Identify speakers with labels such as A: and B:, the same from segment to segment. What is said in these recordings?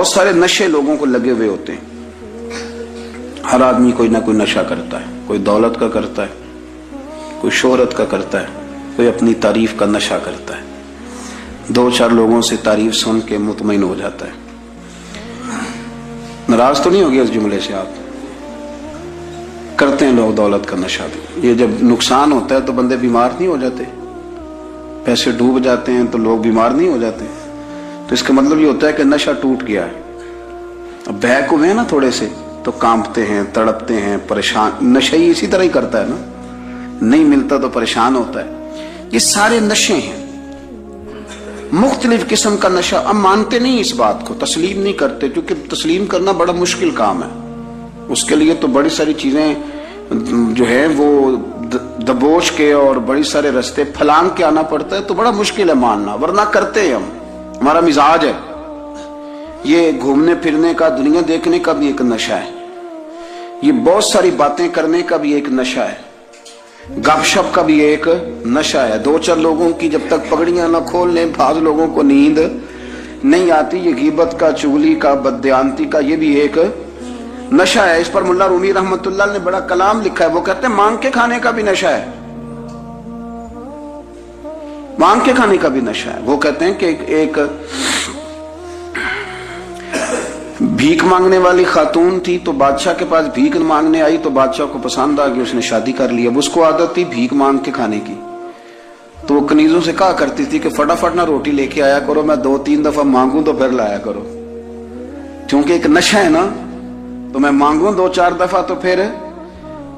A: بہت سارے نشے لوگوں کو لگے ہوئے ہوتے ہیں. ہر آدمی کوئی نہ کوئی نشہ کرتا ہے. کوئی دولت کا کرتا ہے, کوئی شہرت کا کرتا ہے, کوئی اپنی تعریف کا نشہ کرتا ہے. دو چار لوگوں سے تعریف سن کے مطمئن ہو جاتا ہے. ناراض تو نہیں ہوگی اس جملے سے آپ؟ کرتے ہیں لوگ دولت کا نشہ بھی. یہ جب نقصان ہوتا ہے تو بندے بیمار نہیں ہو جاتے؟ پیسے ڈوب جاتے ہیں تو لوگ بیمار نہیں ہو جاتے؟ تو اس کا مطلب یہ ہوتا ہے کہ نشہ ٹوٹ گیا ہے. اب بہک ہوئے ہیں نا تھوڑے سے تو کانپتے ہیں, تڑپتے ہیں, پریشان. نشہ ہی اسی طرح ہی کرتا ہے نا, نہیں ملتا تو پریشان ہوتا ہے. یہ سارے نشے ہیں, مختلف قسم کا نشہ. اب مانتے نہیں اس بات کو, تسلیم نہیں کرتے, کیونکہ تسلیم کرنا بڑا مشکل کام ہے. اس کے لیے تو بڑی ساری چیزیں جو ہے وہ دبوچ کے اور بڑی سارے رستے پھلانگ کے آنا پڑتا ہے, تو بڑا مشکل ہے ماننا, ورنہ کرتے ہیں ہم. ہمارا مزاج ہے. یہ گھومنے پھرنے کا, دنیا دیکھنے کا بھی ایک نشہ ہے. یہ بہت ساری باتیں کرنے کا بھی ایک نشہ ہے. گپ شپ کا بھی ایک نشہ ہے. دو چار لوگوں کی جب تک پگڑیاں نہ کھول لیں, بعض لوگوں کو نیند نہیں آتی. یہ غیبت کا, چغلی کا, بددیانتی کا یہ بھی ایک نشہ ہے. اس پر ملا رومی رحمت اللہ نے بڑا کلام لکھا ہے. وہ کہتے ہیں مانگ کے کھانے کا بھی نشہ ہے. مانگ کے کھانے کا بھی نشہ ہے. وہ کہتے ہیں کہ ایک بھیک مانگنے والی خاتون تھی, تو بادشاہ کے پاس بھیک مانگنے آئی, تو بادشاہ کو پسند آ گئی, اس نے شادی کر لی. اب اس کو عادت تھی بھیک مانگ کے کھانے کی, تو وہ کنیزوں سے کہا کرتی تھی کہ فٹافٹ نہ روٹی لے کے آیا کرو, میں 2-3 دفعہ مانگوں تو پھر لایا کرو. کیونکہ ایک نشہ ہے نا, تو میں مانگوں 2-4 دفعہ تو پھر.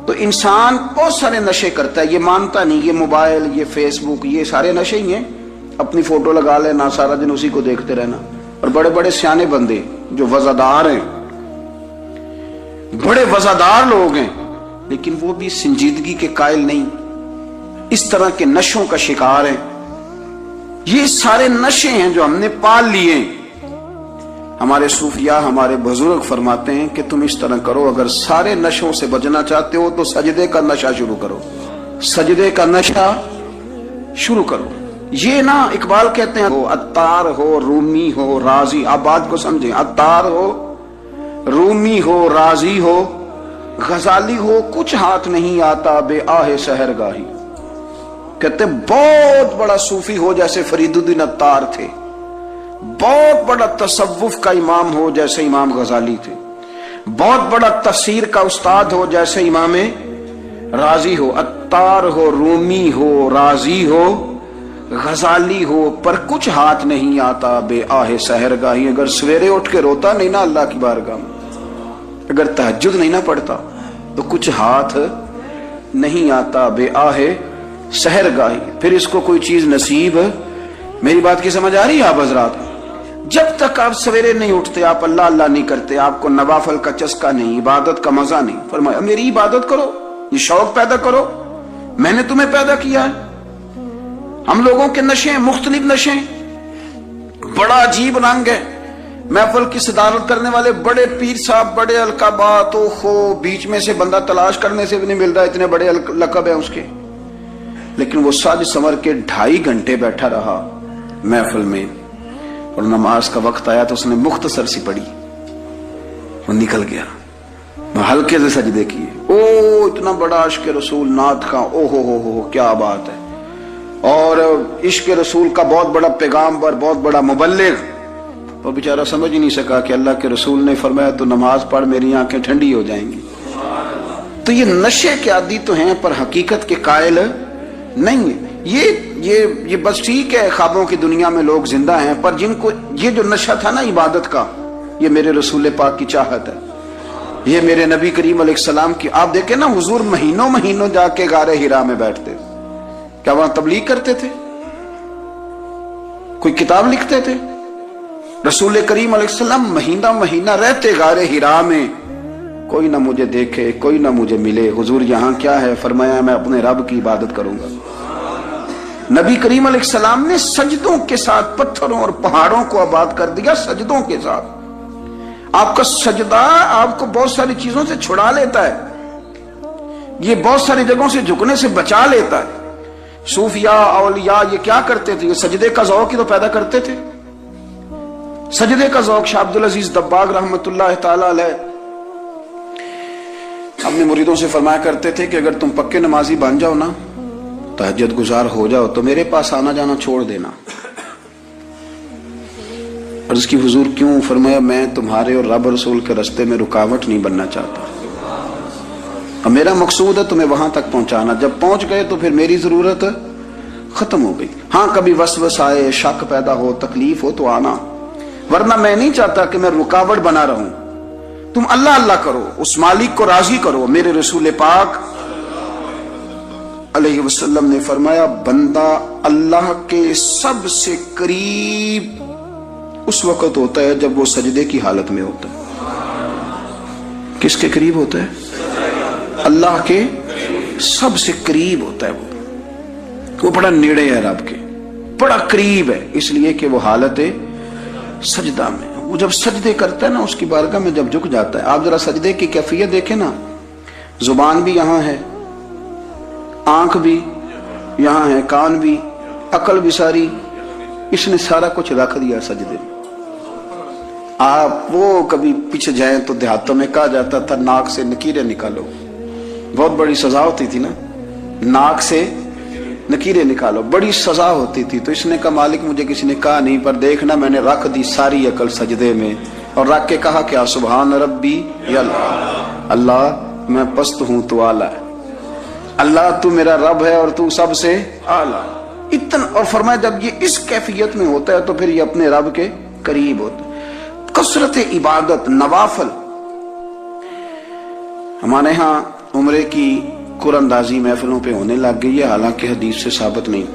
A: تو انسان بہت سارے نشے کرتا ہے, یہ مانتا نہیں. یہ موبائل, یہ فیس بک, یہ سارے نشے ہی ہیں. اپنی فوٹو لگا لینا, سارا دن اسی کو دیکھتے رہنا. اور بڑے بڑے سیانے بندے جو وزادار ہیں, بڑے وزادار لوگ ہیں, لیکن وہ بھی سنجیدگی کے قائل نہیں, اس طرح کے نشوں کا شکار ہیں. یہ سارے نشے ہیں جو ہم نے پال لیے. ہمارے صوفیاء, ہمارے بزرگ فرماتے ہیں کہ تم اس طرح کرو, اگر سارے نشوں سے بچنا چاہتے ہو تو سجدے کا نشہ شروع کرو. سجدے کا نشہ شروع کرو. یہ نا اقبال کہتے ہیں, ہو عطار ہو, رومی ہو, رازی. آپ بات کو سمجھیں, عطار ہو, رومی ہو, رازی ہو, غزالی ہو, کچھ ہاتھ نہیں آتا بے آہ سحر گاہی. کہتے بہت بڑا صوفی ہو جیسے فرید الدین عطار تھے, بہت بڑا تصوف کا امام ہو جیسے امام غزالی تھے, بہت بڑا تفسیر کا استاد ہو جیسے امام رازی ہو. عطار ہو, رومی ہو, رازی ہو, غزالی ہو, پر کچھ ہاتھ نہیں آتا بے آہ سحر گاہی. اگر سویرے اٹھ کے روتا نہیں نا اللہ کی بارگاہ میں, اگر تہجد نہیں نہ پڑھتا, تو کچھ ہاتھ نہیں آتا بے آہ سحر گاہی. پھر اس کو کوئی چیز نصیب. میری بات کی سمجھ آ رہی ہے آپ حضرات؟ جب تک آپ سویرے نہیں اٹھتے, آپ اللہ اللہ نہیں کرتے, آپ کو نوافل کا چسکا نہیں, عبادت کا مزہ نہیں. فرمایا میری عبادت کرو, یہ شوق پیدا کرو, میں نے تمہیں پیدا کیا ہے. ہم لوگوں کے نشے, مختلف نشے, بڑا عجیب رنگ ہے. محفل کی صدارت کرنے والے بڑے پیر صاحب, بڑے القابات, بیچ میں سے بندہ تلاش کرنے سے بھی نہیں ملتا, اتنے بڑے لقب ہیں اس کے. لیکن وہ سج سنور کے 2.5 گھنٹے بیٹھا رہا محفل میں, اور نماز کا وقت آیا تو اس نے مختصر سی پڑھی, وہ نکل گیا. ہلکے سے سجدے کیے. او اتنا بڑا عشق رسول نعت کا, او ہو کیا بات ہے. اور عشق رسول کا بہت بڑا پیغامبر, بہت بڑا مبلغ. وہ بیچارہ سمجھ ہی نہیں سکا کہ اللہ کے رسول نے فرمایا تو نماز پڑھ, میری آنکھیں ٹھنڈی ہو جائیں گی. تو یہ نشے کے عادی تو ہیں, پر حقیقت کے قائل نہیں ہے. یہ بس ٹھیک ہے, خوابوں کی دنیا میں لوگ زندہ ہیں, پر جن کو یہ جو نشہ تھا نا عبادت کا, یہ میرے رسول پاک کی چاہت ہے, یہ میرے نبی کریم علیہ السلام کی. آپ دیکھیں نا, حضور مہینوں جا کے غار حرا میں بیٹھتے. کیا وہاں تبلیغ کرتے تھے؟ کوئی کتاب لکھتے تھے؟ رسول کریم علیہ السلام مہینہ رہتے غار حرا میں. کوئی نہ مجھے دیکھے, کوئی نہ مجھے ملے. حضور یہاں کیا ہے؟ فرمایا میں اپنے رب کی عبادت کروں گا. نبی کریم علیہ السلام نے سجدوں کے ساتھ پتھروں اور پہاڑوں کو آباد کر دیا, سجدوں کے ساتھ. آپ کا سجدہ آپ کو بہت ساری چیزوں سے چھڑا لیتا ہے, یہ بہت ساری جگہوں سے جھکنے سے بچا لیتا ہے. صوفیاء, اولیاء یہ کیا کرتے تھے؟ یہ سجدے کا ذوق ہی تو پیدا کرتے تھے. سجدے کا ذوق شاہ عبد العزیز دباغ رحمت اللہ تعالی علیہ اپنے مریدوں سے فرمایا کرتے تھے کہ اگر تم پکے نمازی بن جاؤ نا، تہجد گزار ہو جاؤ، تو میرے پاس آنا جانا چھوڑ دینا۔ عرض کی حضور کیوں؟ فرمایا میں تمہارے اور رب رسول کے راستے میں رکاوٹ نہیں بننا چاہتا، اور میرا مقصود ہے تمہیں وہاں تک پہنچانا۔ جب پہنچ گئے تو پھر میری ضرورت ختم ہو گئی۔ ہاں کبھی وسوس آئے، شک پیدا ہو، تکلیف ہو تو آنا، ورنہ میں نہیں چاہتا کہ میں رکاوٹ بنا رہوں۔ تم اللہ اللہ کرو، اس مالک کو راضی کرو۔ میرے رسول پاک علیہ وسلم نے فرمایا بندہ اللہ کے سب سے قریب اس وقت ہوتا ہے جب وہ سجدے کی حالت میں ہوتا ہے۔ کس کے قریب ہوتا ہے؟ اللہ کے سب سے قریب ہوتا ہے۔ وہ بڑا نیڑے ہے رب کے، بڑا قریب ہے، اس لیے کہ وہ حالت سجدہ میں۔ وہ جب سجدے کرتا ہے نا، اس کی بارگاہ میں جب جھک جاتا ہے، آپ ذرا سجدے کی کیفیت دیکھیں نا، زبان بھی یہاں ہے، آنکھ بھی یہاں ہے، کان بھی، عقل بھی ساری، اس نے سارا کچھ رکھ دیا سجدے میں۔ آپ وہ کبھی پیچھے جائیں تو دیہاتوں میں کہا جاتا تھا ناک سے نکیرے نکالو، بہت بڑی سزا ہوتی تھی نا، ناک سے نکیرے نکالو، بڑی سزا ہوتی تھی۔ تو اس نے کہا مالک مجھے کسی نے کہا نہیں، پر دیکھنا میں نے رکھ دی ساری عقل سجدے میں، اور رکھ کے کہا کیا؟ سبحان ربی یا اللہ میں پست ہوں تو اعلیٰ ہے، اللہ تو میرا رب ہے اور تو سب سے اعلیٰ اتنا۔ اور فرمایا جب یہ اس کیفیت میں ہوتا ہے تو پھر یہ اپنے رب کے قریب ہوتا ہے۔ کثرت عبادت، نوافل۔ ہمارے ہاں عمرے کی قرآن اندازی محفلوں پہ ہونے لگ گئی ہے، حالانکہ حدیث سے ثابت نہیں۔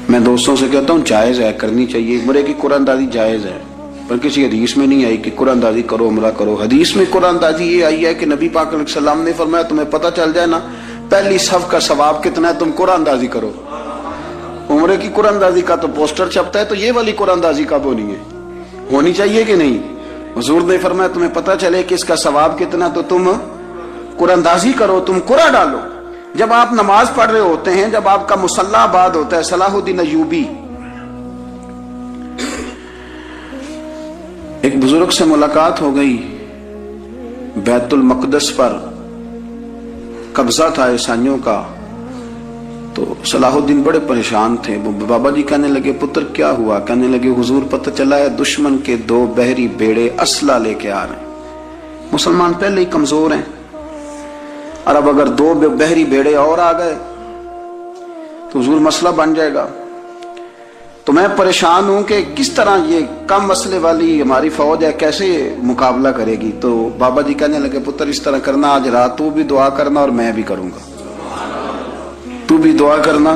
A: میں دوستوں سے کہتا ہوں جائز ہے، کرنی چاہیے، عمرے کی قرآن اندازی جائز ہے، پر کسی حدیث میں نہیں آئی کہ قرآن اندازی کرو عمرہ کرو۔ حدیث میں قرآن اندازی یہ آئی ہے کہ نبی پاک علیہ السلام نے فرمایا تمہیں پتہ چل جائے نا پہلی صف کا ثواب کتنا ہے، تم قرآن اندازی کرو۔ عمرے کی قرآن اندازی کا تو پوسٹر چھپتا ہے، تو یہ والی قرآن اندازی کب ہونی ہے؟ ہونی چاہیے کہ نہیں؟ حضور نے فرمایا تمہیں پتہ چلے کہ اس کا ثواب کتنا، تو تم قرآن اندازی کرو، تم قرآن ڈالو۔ جب آپ نماز پڑھ رہے ہوتے ہیں، جب آپ کا مصلی آباد ہوتا ہے، صلاح الدین ایوبی ایک بزرگ سے ملاقات ہو گئی، بیت المقدس پر قبضہ تھا عیسائیوں کا، تو صلاح الدین بڑے پریشان تھے۔ بابا جی کہنے لگے پتر کیا ہوا؟ کہنے لگے حضور پتہ چلا ہے دشمن کے 2 بحری بیڑے اسلحہ لے کے آ رہے ہیں، مسلمان پہلے ہی کمزور ہیں، اور اب اگر 2 بحری بیڑے اور آ گئے تو حضور مسئلہ بن جائے گا۔ تو میں پریشان ہوں کہ کس طرح یہ کم مسئلے والی ہماری فوج ہے کیسے مقابلہ کرے گی۔ تو بابا جی کہنے لگے پتر اس طرح کرنا، آج رات تو بھی دعا کرنا اور میں بھی کروں گا، تو بھی دعا کرنا،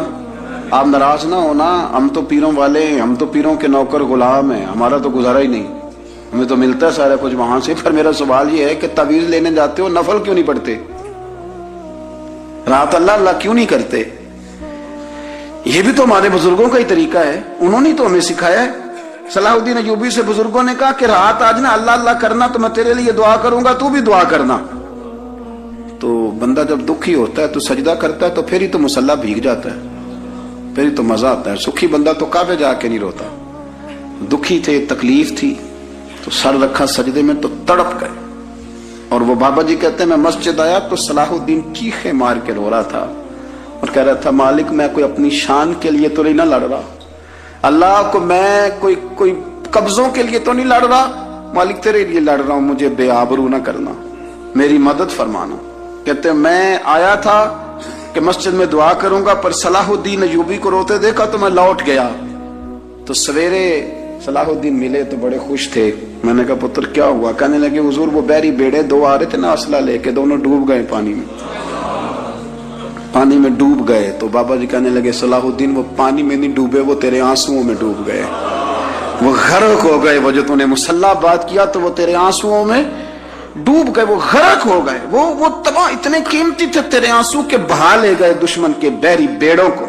A: آپ ناراض نہ ہونا، ہم تو پیروں والے ہیں، ہم تو پیروں کے نوکر غلام ہیں، ہمارا تو گزارا ہی نہیں، ہمیں تو ملتا ہے سارا کچھ وہاں سے۔ پر میرا سوال یہ ہے کہ تعویذ لینے جاتے ہو نفل کیوں نہیں پڑھتے؟ رات اللہ اللہ کیوں نہیں کرتے؟ یہ بھی تو ہمارے بزرگوں کا ہی طریقہ ہے، انہوں نے تو ہمیں سکھایا ہے۔ صلاح الدین ایوبی سے بزرگوں نے کہا کہ رات آج نا اللہ اللہ کرنا، تو میں تیرے لیے دعا کروں گا، تو بھی دعا کرنا۔ تو بندہ جب دکھی ہوتا ہے تو سجدہ کرتا ہے، تو پھر ہی تو مصلی بھیگ جاتا ہے، پھر ہی تو مزہ آتا ہے۔ سکھی بندہ تو کعبے جا کے نہیں روتا، دکھی تھے، تکلیف تھی، تو سر رکھا سجدے میں تو تڑپ گئے۔ اور وہ بابا جی کہتے ہیں میں مسجد آیا تو صلاح الدین چیخے مار کے رو رہا تھا اور کہہ رہا تھا مالک میں کوئی اپنی شان کے لیے تو نہیں نہ لڑ رہا، اللہ کو میں کوئی قبضوں کے لیے تو نہیں لڑ رہا، مالک تیرے لیے لڑ رہا ہوں، مجھے بے آبرو نہ کرنا، میری مدد فرمانا۔ کہتے ہیں میں آیا تھا کہ مسجد میں دعا کروں گا، پر صلاح الدین ایوبی کو روتے دیکھا تو میں لوٹ گیا۔ تو سویرے صلاح الدین ملے تو بڑے خوش تھے۔ میں نے کہا پتر کیا ہوا؟ کہنے لگے حضور وہ بحری بیڑے 2 آ رہے تھے نا اسلحہ لے کے، دونوں ڈوب گئے پانی میں ڈوب گئے۔ تو بابا جی کہنے لگے صلاح الدین وہ پانی میں نہیں ڈوبے، وہ تیرے آنسوؤں میں ڈوب گئے، وہ غرق ہو گئے، وہ جو تو نے مصلی بات کیا تو وہ تیرے آنسوؤں میں ڈوب گئے، وہ غرق ہو گئے، وہ تمام اتنے قیمتی تھے تیرے آنسو کے بہا لے گئے دشمن کے بحری بیڑوں کو۔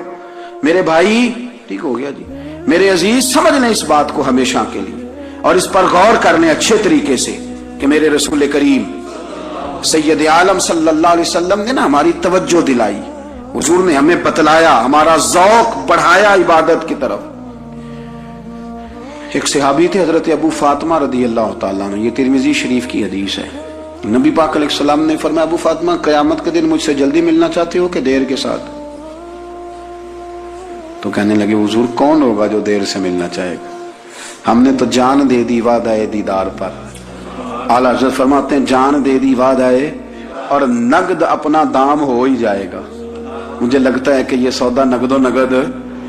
A: میرے بھائی ٹھیک ہو گیا جی، میرے عزیز سمجھ لیں اس بات کو ہمیشہ کے لیے، اور اس پر غور کرنے اچھے طریقے سے کہ میرے رسول کریم سید عالم صلی اللہ علیہ وسلم نے نا ہماری توجہ دلائی، حضور نے ہمیں بتلایا، ہمارا ذوق بڑھایا عبادت کی طرف۔ ایک صحابی تھے حضرت ابو فاطمہ رضی اللہ تعالیٰ عنہ، یہ ترمذی شریف کی حدیث ہے۔ نبی پاک علیہ السلام نے فرمایا ابو فاطمہ قیامت کے دن مجھ سے جلدی ملنا چاہتے ہو کہ دیر کے ساتھ؟ تو کہنے لگے حضور کون ہوگا جو دیر سے ملنا چاہے گا، ہم نے تو جان دے دی وعدہ دیدار پر۔ اعلیٰ حضرت فرماتے ہیں جان دے دی وعدہ اور نقد اپنا دام ہو ہی جائے گا۔ مجھے لگتا ہے کہ یہ سودا نقد و نقد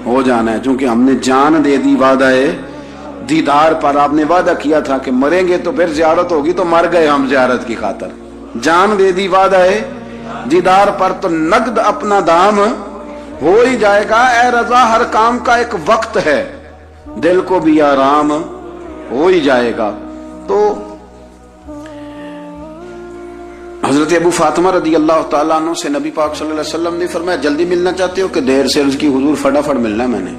A: ہو جانا ہے، چونکہ ہم نے جان دے دی وعدہ دیدار پر۔ آپ نے وعدہ کیا تھا کہ مریں گے تو پھر زیارت ہوگی، تو مر گئے ہم زیارت کی خاطر۔ جان دے دی وعدہ دیدار پر، تو نقد اپنا دام ہو ہی جائے گا۔ اے رضا ہر کام کا ایک وقت ہے، دل کو بھی آرام ہو ہی جائے گا۔ تو حضرت ابو فاطمہ رضی اللہ تعالیٰ عنہ سے نبی پاک صلی اللہ علیہ وسلم نے فرمایا جلدی ملنا چاہتے ہو کہ دیر سے؟ عرض کی حضور فٹافٹ ملنا ہے، میں نے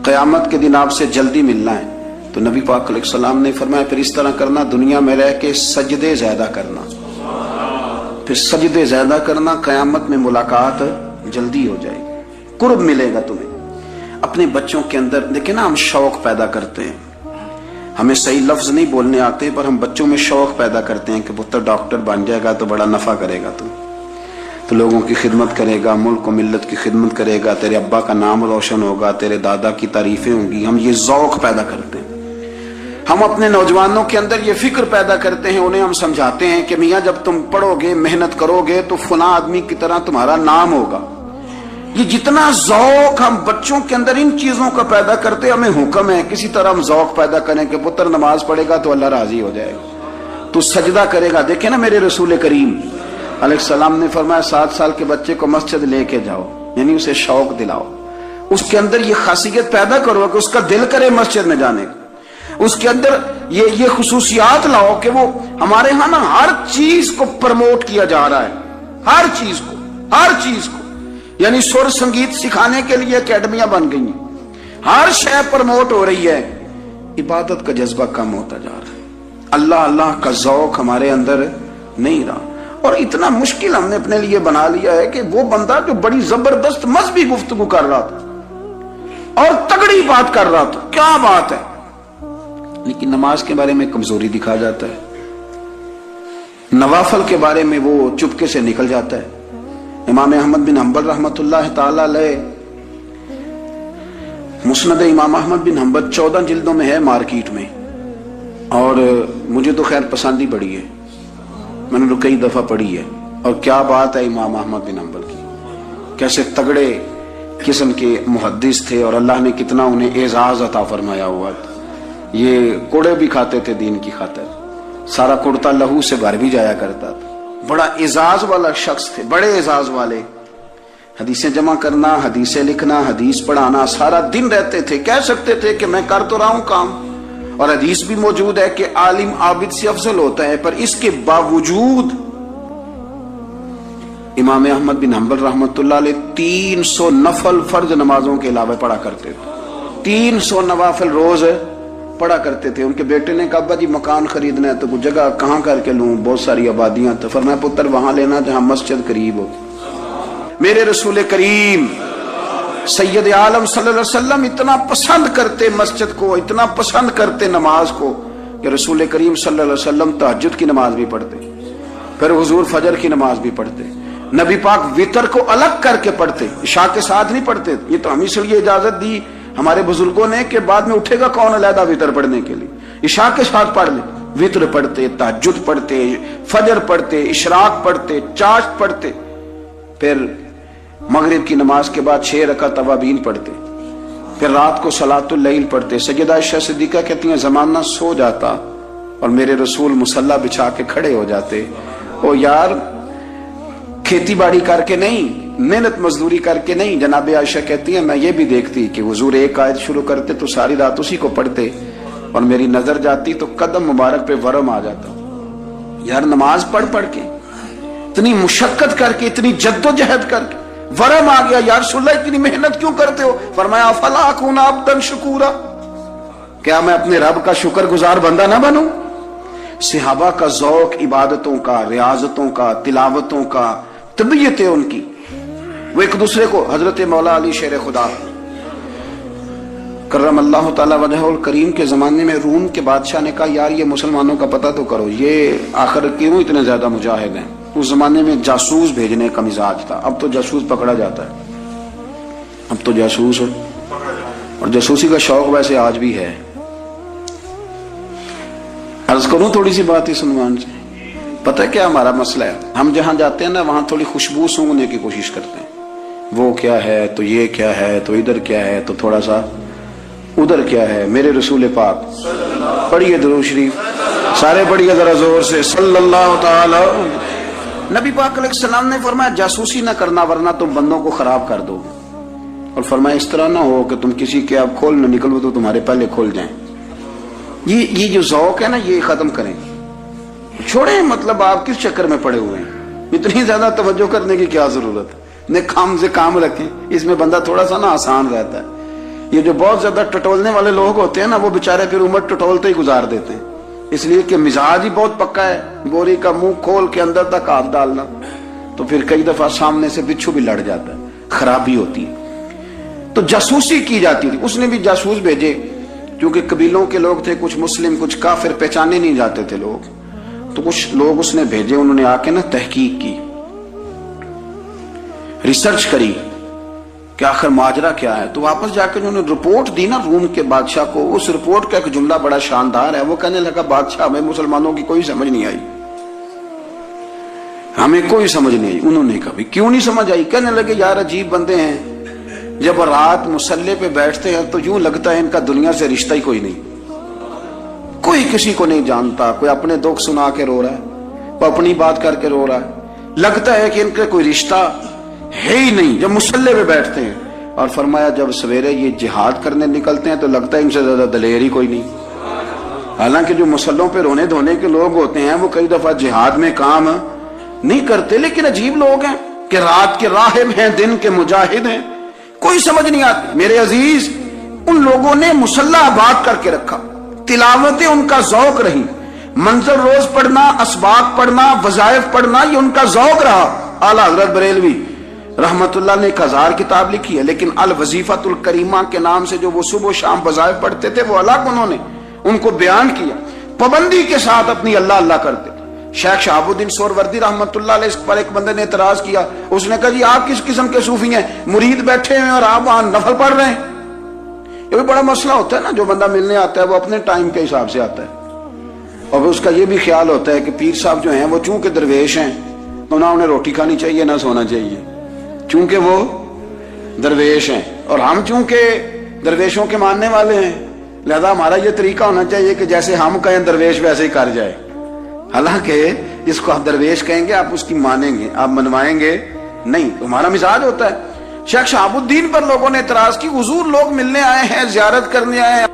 A: قیامت کے دن آپ سے جلدی ملنا ہے۔ تو نبی پاک علیہ السلام نے فرمایا پھر اس طرح کرنا، دنیا میں رہ کے سجدے زیادہ کرنا، پھر سجدے زیادہ کرنا، قیامت میں ملاقات جلدی ہو جائے گی، قرب ملے گا تمہیں۔ اپنے بچوں کے اندر دیکھیں نا، ہم شوق پیدا کرتے ہیں، ہمیں صحیح لفظ نہیں بولنے آتے پر ہم بچوں میں شوق پیدا کرتے ہیں کہ پتر ڈاکٹر بن جائے گا تو بڑا نفع کرے گا، تو لوگوں کی خدمت کرے گا، ملک و ملت کی خدمت کرے گا، تیرے ابا کا نام روشن ہوگا، تیرے دادا کی تعریفیں ہوں گی۔ ہم یہ ذوق پیدا کرتے ہیں۔ ہم اپنے نوجوانوں کے اندر یہ فکر پیدا کرتے ہیں، انہیں ہم سمجھاتے ہیں کہ میاں جب تم پڑھو گے، محنت کرو گے تو فلاں آدمی کی طرح تمہارا نام ہوگا۔ یہ جتنا ذوق ہم بچوں کے اندر ان چیزوں کا پیدا کرتے، ہمیں حکم ہے کسی طرح ہم ذوق پیدا کریں کہ پتر نماز پڑھے گا تو اللہ راضی ہو جائے گا، تو سجدہ کرے گا۔ دیکھیں نا میرے رسول کریم علیہ السلام نے فرمایا 7 سال کے بچے کو مسجد لے کے جاؤ، یعنی اسے شوق دلاؤ، اس کے اندر یہ خاصیت پیدا کرو کہ اس کا دل کرے مسجد میں جانے کا، اس کے اندر یہ خصوصیات لاؤ کہ وہ ہمارے ہاں نا ہر چیز کو پروموٹ کیا جا رہا ہے، ہر چیز کو، یعنی سر سنگیت سکھانے کے لیے اکیڈمیاں بن گئی ہیں، ہر شے پروموٹ ہو رہی ہے، عبادت کا جذبہ کم ہوتا جا رہا ہے، اللہ کا ذوق ہمارے اندر نہیں رہا۔ اور اتنا مشکل ہم نے اپنے لیے بنا لیا ہے کہ وہ بندہ جو بڑی زبردست مذہبی گفتگو کر رہا تھا اور تگڑی بات کر رہا تھا، کیا بات ہے، لیکن نماز کے بارے میں کمزوری دکھا جاتا ہے، نوافل کے بارے میں وہ چپکے سے نکل جاتا ہے۔ امام احمد بن حنبل رحمۃ اللہ تعالی علیہ، مسند امام احمد بن حنبل 14 جلدوں میں ہے مارکیٹ میں، اور مجھے تو خیر پسند ہی بڑی ہے، میں نے تو کئی دفعہ پڑھی ہے۔ اور کیا بات ہے امام احمد بن حنبل کی، کیسے تگڑے قسم کے محدث تھے، اور اللہ نے کتنا انہیں اعزاز عطا فرمایا ہوا تھا۔ یہ کوڑے بھی کھاتے تھے دین کی خاطر، سارا کرتا لہو سے بھر بھی جایا کرتا تھا، بڑا اعزاز والا شخص تھے، بڑے اعزاز والے۔ حدیثیں جمع کرنا، حدیثیں لکھنا، حدیث پڑھانا، سارا دن رہتے تھے۔ کہہ سکتے تھے کہ میں کر تو رہا ہوں کام، اور حدیث بھی موجود ہے کہ عالم عابد سے افضل ہوتا ہے، پر اس کے باوجود امام احمد بن حنبل رحمۃ اللہ علیہ 300 نفل فرض نمازوں کے علاوہ پڑھا کرتے تھے، 300 نوافل روز پڑھا کرتے تھے۔ ان کے بیٹے نے کہا ابا جی مکان خریدنا ہے تو وہ جگہ کہاں کر کے لوں، بہت ساری آبادیاں، تو فرمایا پتر وہاں لینا جہاں مسجد قریب ہو۔ میرے رسول کریم سید عالم صلی اللہ علیہ وسلم اتنا پسند کرتے مسجد کو، اتنا پسند کرتے نماز کو، کہ رسول کریم صلی اللہ علیہ وسلم تہجد کی نماز بھی پڑھتے، پھر حضور فجر کی نماز بھی پڑھتے، نبی پاک وتر کو الگ کر کے پڑھتے، عشاء کے ساتھ نہیں پڑھتے۔ یہ تو ہم اس لیے اجازت دی ہمارے بزرگوں نے کہ بعد میں اٹھے گا کون علیحدہ وتر پڑھنے کے لیے، عشاء کے ساتھ پڑھ لے۔ وتر پڑھتے، تہجد پڑھتے، فجر پڑھتے، اشراق پڑھتے، چاشت پڑھتے، پھر مغرب کی نماز کے بعد 6 رکعت اوابین پڑھتے، پھر رات کو صلاۃ اللیل پڑھتے۔ سیدہ عائشہ صدیقہ کہتی ہیں زمانہ سو جاتا اور میرے رسول مصلی بچھا کے کھڑے ہو جاتے۔ او یار کھیتی باڑی کر کے نہیں، محنت مزدوری کر کے نہیں، جناب عائشہ کہتی ہیں میں یہ بھی دیکھتی کہ حضور ایک آیت شروع کرتے تو ساری رات اسی کو پڑھتے، اور میری نظر جاتی تو قدم مبارک پہ ورم آ جاتا۔ یار نماز پڑھ کے، اتنی مشقت کر کے، اتنی جد و جہد کر کے ورم آ گیا، یا رسول اللہ اتنی محنت کیوں کرتے ہو؟ فرمایا افلا اکون عبدا شکورا، کیا میں اپنے رب کا شکر گزار بندہ نہ بنوں؟ صحابہ کا ذوق عبادتوں کا، ریاضتوں کا، تلاوتوں کا، طبیعت ہے ان کی، وہ ایک دوسرے کو، حضرت مولا علی شیر خدا کرم اللہ تعالیٰ وجہ الکریم کے زمانے میں روم کے بادشاہ نے کہا یار یہ مسلمانوں کا پتہ تو کرو، یہ آخر کیوں اتنے زیادہ مجاہد ہیں؟ اس زمانے میں جاسوس بھیجنے کا مزاج تھا، اب تو جاسوس پکڑا جاتا ہے، اب تو جاسوس اور جاسوسی کا شوق ویسے آج بھی ہے۔ عرض کروں تھوڑی سی بات اس عنوان سے، پتہ ہے کیا ہمارا مسئلہ ہے؟ ہم جہاں جاتے ہیں نا وہاں تھوڑی خوشبو سونگنے کی کوشش کرتے ہیں، وہ کیا ہے تو یہ کیا ہے تو ادھر کیا ہے تو تھوڑا سا ادھر کیا ہے۔ میرے رسول پاک پڑھیے درود شریف، سارے پڑھیے ذرا زور سے، صلی اللہ تعالی۔ نبی پاک علیہ السلام نے فرمایا جاسوسی نہ کرنا ورنہ تم بندوں کو خراب کر دو، اور فرمایا اس طرح نہ ہو کہ تم کسی کے آپ کھول نہ نکلو تو تمہارے پہلے کھول جائیں۔ یہ جو ذوق ہے نا یہ ختم کریں، چھوڑیں، مطلب آپ کس چکر میں پڑے ہوئے ہیں، اتنی زیادہ توجہ کرنے کی کیا ضرورت ہے؟ نے کام سے کام رکھیں، اس میں بندہ تھوڑا سا نا آسان رہتا ہے۔ یہ جو بہت زیادہ ٹٹولنے والے لوگ ہوتے ہیں نا وہ بےچارے پھر عمر ٹٹولتے ہی گزار دیتے ہیں، اس لیے کہ مزاج ہی بہت پکا ہے، بوری کا منہ کھول کے اندر تک ہاتھ ڈالنا، تو پھر کئی دفعہ سامنے سے پچھو بھی لڑ جاتا ہے، خرابی ہوتی ہے۔ تو جاسوسی کی جاتی تھی، اس نے بھی جاسوس بھیجے، کیونکہ قبیلوں کے لوگ تھے، کچھ مسلم کچھ کافر، پہچانے نہیں جاتے تھے لوگ، تو کچھ لوگ اس نے بھیجے، انہوں نے آ کے نا تحقیق کی، ریسرچ کری کہ آخر ماجرا کیا ہے، تو واپس جا کے انہوں نے رپورٹ دی نا روم کے بادشاہ کو۔ اس رپورٹ کا ایک جملہ بڑا شاندار ہے، وہ کہنے لگا بادشاہ ہمیں مسلمانوں کی کوئی سمجھ نہیں آئی، ہمیں کوئی سمجھ نہیں آئی۔ انہوں نے کہا کیوں نہیں سمجھ آئی؟ کہنے لگے یار عجیب بندے ہیں، جب رات مسلح پہ بیٹھتے ہیں تو یوں لگتا ہے ان کا دنیا سے رشتہ ہی کوئی نہیں، کوئی کسی کو نہیں جانتا، کوئی اپنے دکھ سنا کے رو رہا ہے، کوئی اپنی بات کر کے رو رہا ہے، لگتا ہے کہ ان کا کوئی رشتہ ہے ہی نہیں جب مسلح پہ بیٹھتے ہیں۔ اور فرمایا جب سویرے یہ جہاد کرنے نکلتے ہیں تو لگتا ہے ان سے زیادہ دلیر ہی کوئی نہیں، حالانکہ جو مسلحوں پہ رونے دھونے کے لوگ ہوتے ہیں وہ کئی دفعہ جہاد میں کام نہیں کرتے، لیکن عجیب لوگ ہیں کہ رات کے راہب ہیں، دن کے مجاہد ہیں، کوئی سمجھ نہیں آتی۔ میرے عزیز، ان لوگوں نے مسلح آباد کر کے رکھا، تلاوتیں ان کا ذوق رہی، منظر روز پڑھنا، اسباق پڑھنا، وظائف پڑھنا، یہ ان کا ذوق رہا۔ اعلیٰ حضرت بریلوی رحمت اللہ نے ایک 1000 کتاب لکھی ہے، لیکن الوظیفۃ الکریمہ کے نام سے جو وہ صبح و شام وظائف پڑھتے تھے وہ الگ انہوں نے ان کو بیان کیا، پابندی کے ساتھ اپنی اللہ اللہ کرتے تھے۔ شیخ شہاب الدین سہروردی رحمت اللہ علیہ اس پر ایک بندے نے اعتراض کیا، اس نے کہا جی آپ کس قسم کے صوفی ہیں، مرید بیٹھے ہیں اور آپ وہاں نفل پڑھ رہے ہیں؟ یہ بھی بڑا مسئلہ ہوتا ہے نا، جو بندہ ملنے آتا ہے وہ اپنے ٹائم کے حساب سے آتا ہے، اور اس کا یہ بھی خیال ہوتا ہے کہ پیر صاحب جو ہیں وہ چونکہ درویش ہیں تو نہ انہیں روٹی کھانی چاہیے نہ سونا چاہیے، چونکہ وہ درویش ہیں، اور ہم چونکہ درویشوں کے ماننے والے ہیں لہذا ہمارا یہ طریقہ ہونا چاہیے کہ جیسے ہم کہیں درویش ویسے ہی کر جائے، حالانکہ جس کو آپ درویش کہیں گے آپ اس کی مانیں گے، آپ منوائیں گے نہیں، ہمارا مزاج ہوتا ہے۔ شیخ شہاب الدین پر لوگوں نے اعتراض کی، حضور لوگ ملنے آئے ہیں، زیارت کرنے آئے ہیں،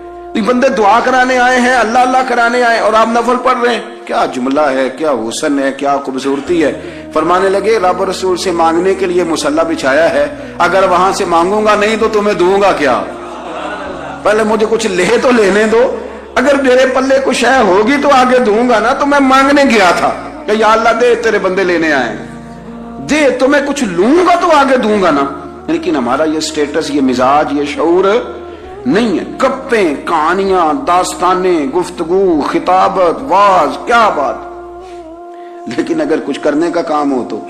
A: بندے دعا کرانے آئے ہیں، اللہ اللہ کرانے آئے اور آپ نفل پڑھ رہے ہیں، کیا جملہ ہے، کیا حسن ہے، کیا خوبصورتی ہے۔ فرمانے لگے رب رسول سے مانگنے کے لیے مصلی بچھایا ہے، اگر وہاں سے مانگوں گا نہیں تو تمہیں دوں گا کیا؟ پہلے مجھے کچھ لے تو لینے دو، اگر میرے پلے کچھ ہے ہوگی تو آگے دوں گا نا، تو میں مانگنے گیا تھا کہ یا اللہ دے تیرے بندے لینے آئے ہیں، دے تو میں کچھ لوں گا تو آگے دوں گا نا، لیکن ہمارا یہ سٹیٹس، یہ مزاج، یہ شعور نہیں ہے۔ گپیں، کہانیاں، داستانیں، گفتگو، خطابت، واز، کیا بات، لیکن اگر کچھ کرنے کا کام ہو تو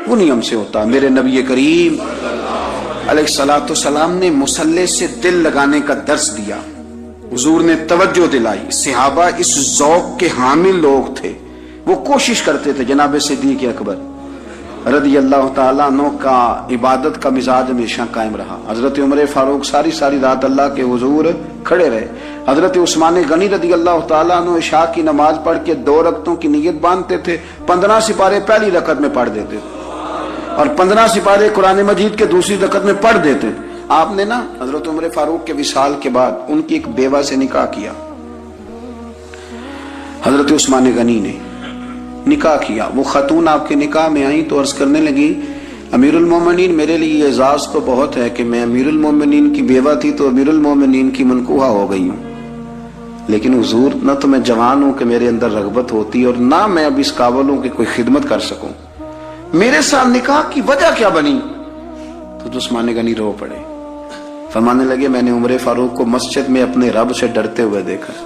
A: وہ نہیں ہم سے ہوتا۔ میرے نبی کریم علیہ الصلوۃ والسلام نے مصلی سے دل لگانے کا درس دیا، حضور نے توجہ دلائی، صحابہ اس ذوق کے حامل لوگ تھے، وہ کوشش کرتے تھے۔ جناب صدیق اکبر رضی اللہ تعالیٰ عنہ کا عبادت کا مزاج ہمیشہ قائم رہا۔ حضرت عمر فاروق ساری رات اللہ کے حضور کھڑے رہے۔ حضرت عثمان غنی رضی اللہ تعالیٰ عنہ عشاء کی نماز پڑھ کے 2 رکعتوں کی نیت باندھتے تھے، 15 سپارے پہلی رکعت میں پڑھ دیتے تھے اور 15 سپارے قرآن مجید کے دوسری رکعت میں پڑھ دیتے۔ آپ نے نا حضرت عمر فاروق کے وصال کے بعد ان کی ایک بیوہ سے نکاح کیا، حضرت عثمان غنی نے نکاح کیا۔ وہ خاتون آپ کے نکاح میں آئیں تو عرض کرنے لگی امیر المومنین میرے لیے یہ اعزاز تو بہت ہے کہ میں امیر المومنین کی بیوہ تھی تو امیر المومنین کی منکوحہ ہو گئی ہوں، لیکن حضور نہ تو میں جوان ہوں کہ میرے اندر رغبت ہوتی اور نہ میں اب اس قابل ہوں کہ کوئی خدمت کر سکوں، میرے ساتھ نکاح کی وجہ کیا بنی؟ تو عثمان غنی رو پڑے، فرمانے لگے میں نے عمر فاروق کو مسجد میں اپنے رب سے ڈرتے ہوئے دیکھا ہے،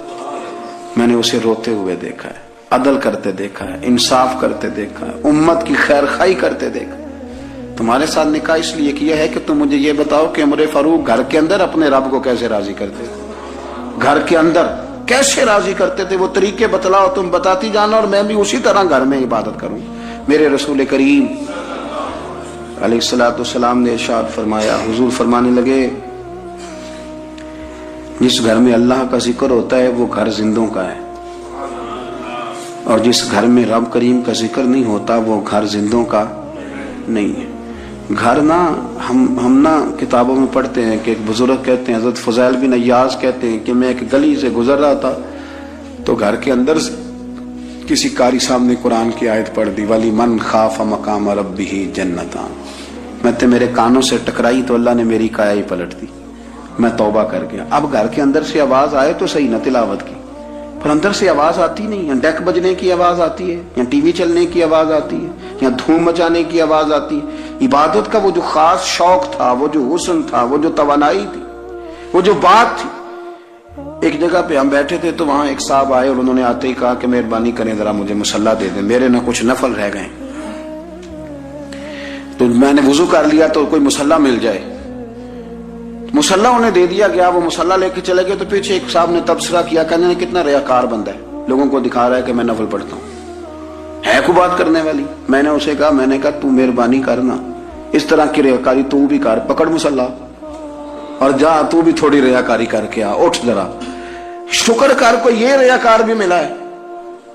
A: میں نے اسے روتے ہوئے دیکھا ہے، عدل کرتے دیکھا ہے، انصاف کرتے دیکھا ہے، امت کی خیر خواہی کرتے دیکھا ہے۔ تمہارے ساتھ نکاح اس لیے کیا ہے کہ تم مجھے یہ بتاؤ کہ عمر فاروق گھر کے اندر اپنے رب کو کیسے راضی کرتے تھے، گھر کے اندر کیسے راضی کرتے تھے، وہ طریقے بتلاؤ، تم بتاتی جانا اور میں بھی اسی طرح گھر میں عبادت کروں۔ میرے رسول کریم علیہ الصلوۃ والسلام نے ارشاد فرمایا، حضور فرمانے لگے جس گھر میں اللہ کا ذکر ہوتا ہے وہ گھر زندوں کا ہے، اور جس گھر میں رب کریم کا ذکر نہیں ہوتا وہ گھر زندوں کا نہیں ہے۔ گھر نا ہم نا کتابوں میں پڑھتے ہیں کہ ایک بزرگ کہتے ہیں، حضرت فضیل بن عیاض کہتے ہیں کہ میں ایک گلی سے گزر رہا تھا تو گھر کے اندر سے کسی قاری صاحب نے قرآن کی آیت پڑھ دی، وَلِمَنْ خَافَ مَقَامَ رَبِّهِ جَنَّتَانِ، میں میرے کانوں سے ٹکرائی تو اللہ نے میری کایا ہی پلٹ دی، میں توبہ کر گیا۔ اب گھر کے اندر سے آواز آئے تو صحیح نہ تلاوت کی، پر اندر سے آواز آتی نہیں، یا ڈیک بجنے کی آواز آتی ہے، یا ٹی وی چلنے کی آواز آتی ہے، یا دھوم مچانے کی آواز آتی ہے۔ عبادت کا وہ جو خاص شوق تھا، وہ جو حسن تھا، وہ جو توانائی تھی، وہ جو بات تھی۔ ایک جگہ پہ ہم بیٹھے تھے تو وہاں ایک صاحب آئے اور انہوں نے آتے ہی کہا کہ مہربانی کریں ذرا مجھے مصلی دے دیں، میرے نہ کچھ نفل رہ گئے۔ تو میں نے وضو کر لیا تو کوئی مصلی مل جائے، مصلی انہیں دے دیا گیا، وہ مصلی لے کے چلے گئے تو پیچھے ایک صاحب نے تبصرہ کیا، کہنے نے کتنا ریاکار بندہ ہے، لوگوں کو دکھا رہا ہے کہ میں نفل پڑھتا ہوں، ہے کو بات کرنے والی۔ میں نے اسے کہا، میں نے کہا تو مہربانی کرنا اس طرح کی ریاکاری تو بھی کر، پکڑ مصلی اور جا تو بھی تھوڑی ریاکاری کر کے آ، اٹھ ذرا شکر کر، کوئی یہ ریاکار بھی ملا ہے،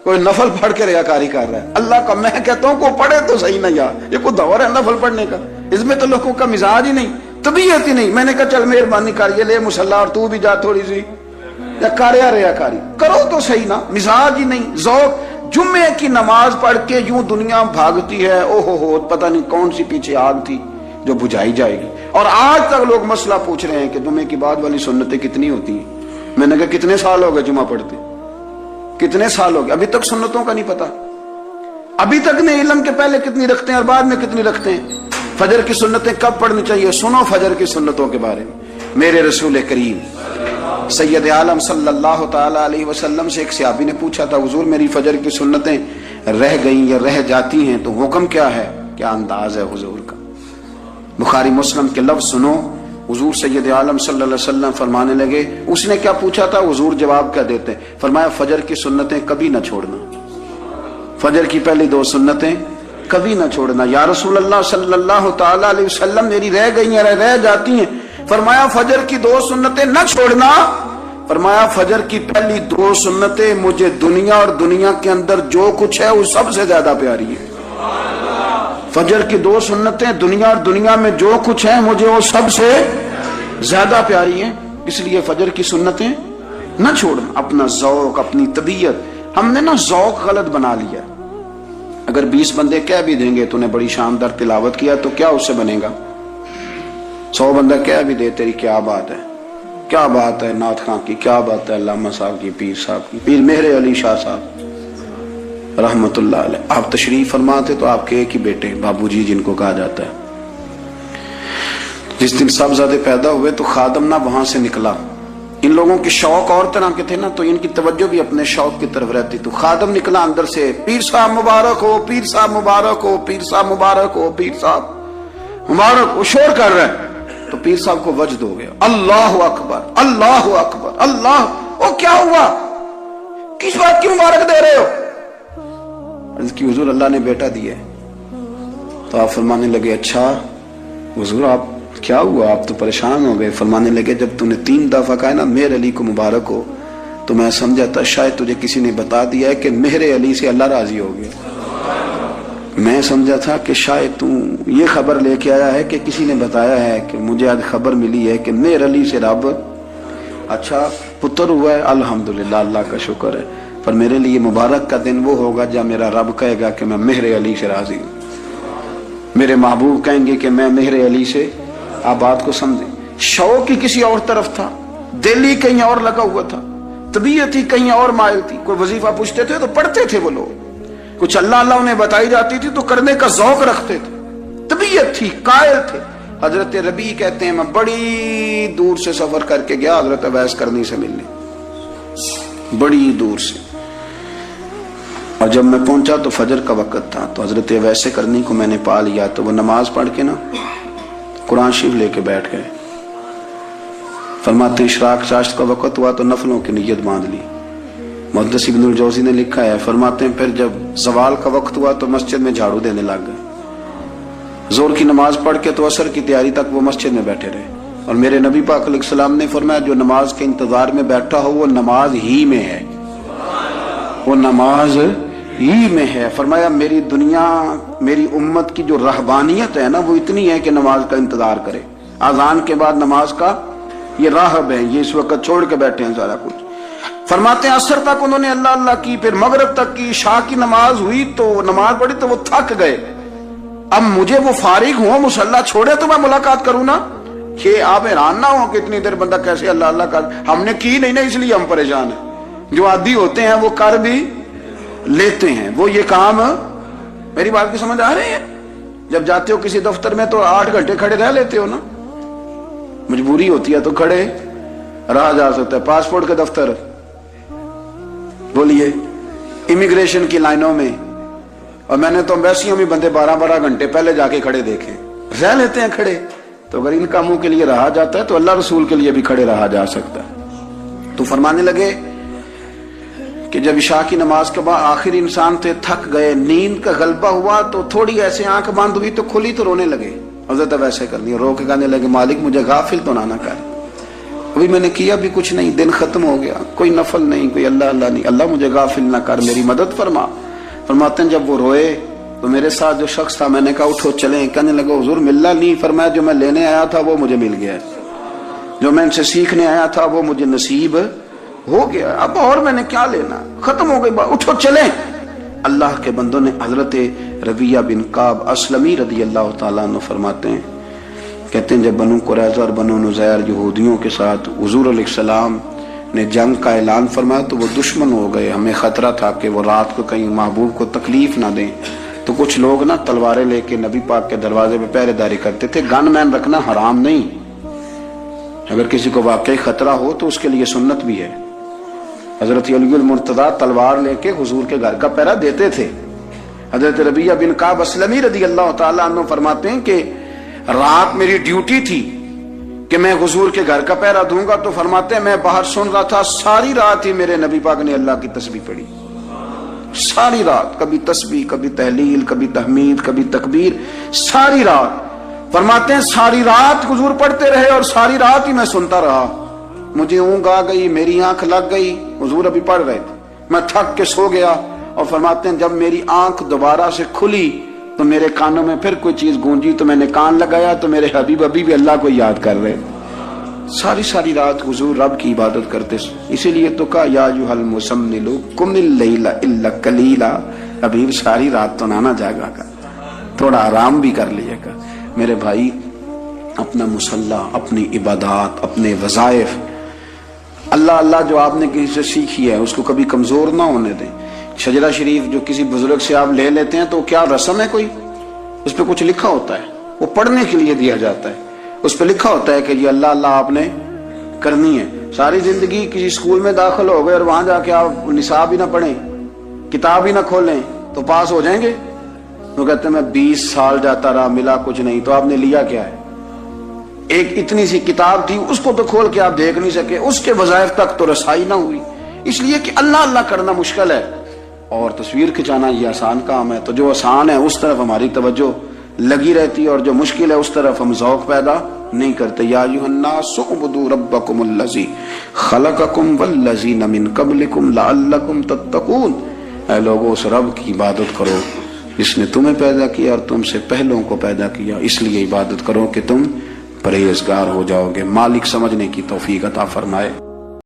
A: کوئی نفل پڑھ کے ریاکاری کر رہا ہے۔ اللہ کا میں کہتا ہوں کو پڑھے تو صحیح نہ، یار یہ کوئی دور ہے نفل پڑھنے کا، اس میں تو لوگوں کا مزاج ہی نہیں، طبیعت ہی نہیں۔ میں نے کہا چل مہربانی کر یہ لے مصلی اور تو بھی جا تھوڑی سی، یا کاریا ریاکاری کرو تو صحیح نا، مزاج ہی نہیں، ذوق۔ جمعے کی نماز پڑھ کے یوں دنیا بھاگتی ہے، او ہو پتہ نہیں کون سی پیچھے آگ تھی جو بجھائی جائے گی، اور آج تک لوگ مسئلہ پوچھ رہے ہیں کہ جمعے کی بعد والی سنتیں کتنی ہوتی ہیں۔ میں نے کہا کتنے سال ہو گئے جمعہ پڑھتے، کتنے سال ہو گئے، ابھی تک سنتوں کا نہیں پتا، ابھی تک نے علم کے پہلے کتنی رکھتے ہیں اور بعد میں کتنی رکھتے ہیں۔ فجر کی سنتیں کب پڑھنی چاہیے، سنو فجر کی سنتوں کے بارے میں۔ میرے رسول کریم سید عالم صلی اللہ تعالی علیہ وسلم سے ایک صحابی نے پوچھا تھا، حضور میری فجر کی سنتیں رہ گئیں یا رہ جاتی ہیں تو حکم کیا ہے، کیا انداز ہے حضور کا۔ بخاری مسلم کے لفظ سنو، حضور سید عالم صلی اللہ علیہ وسلم فرمانے لگے، اس نے کیا پوچھا تھا، حضور جواب کیا دیتے، فرمایا فجر کی سنتیں کبھی نہ چھوڑنا، فجر کی پہلی 2 سنتیں کبھی نہ چھوڑنا۔ یا رسول اللہ صلی اللہ تعالی علیہ وسلم میری رہ گئی ہیں، رہ جاتی ہیں، فرمایا فجر کی 2 سنتیں نہ چھوڑنا، فرمایا فجر کی پہلی 2 سنتیں مجھے دنیا اور دنیا کے اندر جو کچھ ہے وہ سب سے زیادہ پیاری ہے۔ فجر کی 2 سنتیں دنیا اور دنیا میں جو کچھ ہے مجھے وہ سب سے زیادہ پیاری ہیں، اس لیے فجر کی سنتیں نہ چھوڑنا۔ اپنا ذوق، اپنی طبیعت، ہم نے نا ذوق غلط بنا لیا۔ اگر 20 بندے کہہ بھی دیں گے تو نے بڑی شاندار تلاوت کیا تو کیا اس سے بنے گا، 100 بندہ کہہ بھی دے تیری کیا بات ہے، کیا بات ہے نعت خاں کی، کیا بات ہے علامہ صاحب کی، پیر صاحب کی، پیر مہر علی شاہ صاحب رحمت اللہ علیہ۔ آپ تشریف فرما تھے تو آپ کے ایک ہی بیٹے بابو جی جن کو کہا جاتا ہے، جس دن صاحبزادے پیدا ہوئے تو خادم نہ وہاں سے نکلا، ان لوگوں کے شوق اور طرح کے تھے نا تو ان کی توجہ بھی اپنے شوق کی طرف رہتی، تو خادم نکلا اندر سے، پیر صاحب مبارک ہو، پیر صاحب مبارک ہو، پیر صاحب مبارک ہو، پیر صاحب مبارک ہو، شور کر رہے ہیں۔ تو پیر صاحب کو وجد ہو گیا، اللہ اکبر اللہ اکبر اللہ، او کیا ہوا، کس بات کی مبارک دے رہے ہو؟ عرض کی حضور اللہ نے بیٹا دیا ہے۔ تو آپ فرمانے لگے اچھا حضور آپ کیا ہوا، آپ تو پریشان ہو گئے۔ فرمانے لگے جب تو نے 3 دفعہ کہا نا مہر علی کو مبارک ہو تو میں سمجھا تھا شاید تجھے کسی نے بتا دیا ہے کہ مہر علی سے اللہ راضی ہو گیا، میں سمجھا تھا کہ شاید تو یہ خبر لے کے آیا ہے کہ کسی نے بتایا ہے کہ مجھے آج خبر ملی ہے کہ مہر علی سے رب اچھا پتر ہوا ہے، الحمدللہ اللہ کا شکر ہے، پر میرے لیے مبارک کا دن وہ ہوگا جب میرا رب کہے گا کہ میں مہر علی سے راضی ہوں، میرے محبوب کہیں گے کہ میں مہر علی سے۔ آپ بات کو سمجھیں، شوق ہی کسی اور طرف تھا، دل ہی کہیں اور لگا ہوا تھا، طبیعت ہی کہیں اور مائل تھی۔ کوئی وظیفہ پوچھتے تھے تو پڑھتے تھے وہ لوگ، کچھ اللہ اللہ انہیں بتائی جاتی تھی تو کرنے کا ذوق رکھتے تھے، طبیعت تھی، قائل تھے، حضرت ربی کہتے ہیں میں بڑی دور سے سفر کر کے گیا حضرت اویس کرنی سے ملنے، بڑی دور سے، اور جب میں پہنچا تو فجر کا وقت تھا، تو حضرت اویس کرنی کو میں نے پا لیا، تو وہ نماز پڑھ کے نا قرآن شریف لے کے بیٹھ گئے۔ فرماتے ہیں اشراق چاشت کا وقت ہوا تو نفلوں کی نیت باندھ لی۔ محدث ابن الجوزی نے لکھا ہے، فرماتے ہیں پھر جب زوال کا وقت ہوا تو مسجد میں جھاڑو دینے لگ گئے، زور کی نماز پڑھ کے تو عصر کی تیاری تک وہ مسجد میں بیٹھے رہے، اور میرے نبی پاک علیہ السلام نے فرمایا جو نماز کے انتظار میں بیٹھا ہو وہ نماز ہی میں ہے، وہ نماز ہی میں ہے۔ فرمایا میری دنیا، میری امت کی جو رہبانیت ہے نا وہ اتنی ہے کہ نماز کا انتظار کرے، اذان کے بعد نماز کا یہ راہب ہے، یہ اس وقت چھوڑ کے بیٹھے ہیں سارا کچھ۔ فرماتے ہیں عصر تک انہوں نے اللہ اللہ کی، پھر مغرب تک کی، عشاء کی نماز ہوئی تو نماز پڑھی تو وہ تھک گئے، اب مجھے وہ فارغ ہوں مصلی چھوڑے تو میں ملاقات کروں نا، کہ آپ حیران نہ ہو کہ اتنی دیر بندہ کیسے اللہ اللہ کر، ہم نے کی نہیں نا اس لیے ہم پریشان ہیں، جو عادی ہوتے ہیں وہ کر بھی لیتے ہیں، وہ یہ کام، میری بات کی سمجھ آ رہی ہے؟ جب جاتے ہو کسی دفتر میں تو 8 گھنٹے کھڑے رہ لیتے ہو نا، مجبوری ہوتی ہے تو کھڑے رہا جا سکتا ہے۔ پاسپورٹ کے دفتر بولیے، امیگریشن کی لائنوں میں، اور میں نے تو ایمبیسیوں میں بندے 12 گھنٹے پہلے جا کے کھڑے دیکھے، رہ لیتے ہیں کھڑے، تو اگر ان کاموں کے لیے رہا جاتا ہے تو اللہ رسول کے لیے بھی کھڑے رہا جا سکتا ہے۔ تو فرمانے لگے کہ جب عشاء کی نماز کے بعد آخر انسان تھے، تھک گئے، نیند کا غلبہ ہوا تو تھوڑی ایسے آنکھ بند ہوئی تو کھلی تو رونے لگے، حضرت ویسے کرنی رو کے کہنے لگے مالک مجھے غافل تو نہ کر، ابھی میں نے کیا بھی کچھ نہیں، دن ختم ہو گیا، کوئی نفل نہیں، کوئی اللہ اللہ نہیں، اللہ مجھے غافل نہ کر، میری مدد فرما۔ فرماتے ہیں جب وہ روئے تو میرے ساتھ جو شخص تھا میں نے کہا اٹھو چلیں، کہنے لگا حضور ملنا نہیں، فرمایا جو میں لینے آیا تھا وہ مجھے مل گیا، جو میں ان سے سیکھنے آیا تھا وہ مجھے نصیب ہو گیا، اب اور میں نے کیا لینا، ختم ہو گئی بات، اٹھو چلیں۔ اللہ کے بندوں نے حضرت ربیہ بن کعب اسلمی رضی اللہ تعالیٰ عنہ فرماتے ہیں، کہتے ہیں جب بنو قریظہ اور بنو نذیر یہودیوں کے ساتھ حضور علیہ السلام نے جنگ کا اعلان فرمایا تو وہ دشمن ہو گئے، ہمیں خطرہ تھا کہ وہ رات کو کہیں محبوب کو تکلیف نہ دیں، تو کچھ لوگ نا تلواریں لے کے نبی پاک کے دروازے پہ پہرے داری کرتے تھے۔ گن مین رکھنا حرام نہیں، اگر کسی کو واقعی خطرہ ہو تو اس کے لیے سنت بھی ہے۔ حضرت علی المرتضیٰ تلوار لے کے حضور کے گھر کا پہرا دیتے تھے۔ حضرت ربیہ بن کعب اسلمی رضی اللہ تعالیٰ عنہ فرماتے ہیں کہ رات میری ڈیوٹی تھی کہ میں حضور کے گھر کا پہرا دوں گا، تو فرماتے ہیں میں باہر سن رہا تھا، ساری رات ہی میرے نبی پاک نے اللہ کی تسبیح پڑھی، ساری رات، کبھی تسبیح، کبھی تحلیل، کبھی تحمید، کبھی تکبیر، ساری رات۔ فرماتے ہیں ساری رات حضور پڑھتے رہے اور ساری رات ہی میں سنتا رہا، مجھے اونگ آ گئی، میری آنکھ لگ گئی، حضور ابھی پڑھ رہے تھے، میں تھک کے سو گیا، اور فرماتے ہیں جب میری آنکھ دوبارہ سے کھلی تو میرے کانوں میں پھر کوئی چیز گونجی تو میں نے کان لگایا تو میرے حبیب ابھی بھی اللہ کو یاد کر رہے، ساری رات حضور رب کی عبادت کرتے، اسی لیے تو کہا یا ایھا المزمل قم اللیل الا قلیلا، حبیب ساری رات تو نہ جاگا کر، تھوڑا آرام بھی کر لیے گا۔ میرے بھائی اپنا مصلی، اپنی عبادات، اپنے وظائف، اللہ اللہ جو آپ نے کسی سے سیکھی ہے اس کو کبھی کمزور نہ ہونے دیں۔ شجرہ شریف جو کسی بزرگ سے آپ لے لیتے ہیں تو کیا رسم ہے کوئی؟ اس پہ کچھ لکھا ہوتا ہے، وہ پڑھنے کے لیے دیا جاتا ہے، اس پہ لکھا ہوتا ہے کہ یہ اللہ اللہ آپ نے کرنی ہے۔ ساری زندگی کسی اسکول میں داخل ہو گئے اور وہاں جا کے آپ نصاب ہی نہ پڑھیں، کتاب ہی نہ کھولیں تو پاس ہو جائیں گے؟ وہ کہتے ہیں میں 20 سال جاتا رہا ملا کچھ نہیں، تو آپ نے لیا کیا ہے؟ ایک اتنی سی کتاب تھی، اس کو تو کھول کے آپ دیکھ نہیں سکے، اس کے وظائف تک تو رسائی نہ ہوئی، اس لیے کہ اللہ اللہ کرنا مشکل ہے اور تصویر کھچانا یہ آسان کام ہے۔ تو جو آسان ہے اس طرف ہماری توجہ لگی رہتی ہے اور جو مشکل ہے اس طرف ہم ذوق پیدا نہیں کرتے۔ یا ایھا الناس اعبدوا ربکم الذی خلقکم والذین من قبلکم لعلکم تتقون، اے لوگو اس رب کی عبادت کرو جس نے تمہیں پیدا کیا اور تم سے پہلوں کو پیدا کیا، اس لیے عبادت کرو کہ تم پرہیزگار ہو جاؤ گے۔ مالک سمجھنے کی توفیق عطا فرمائے۔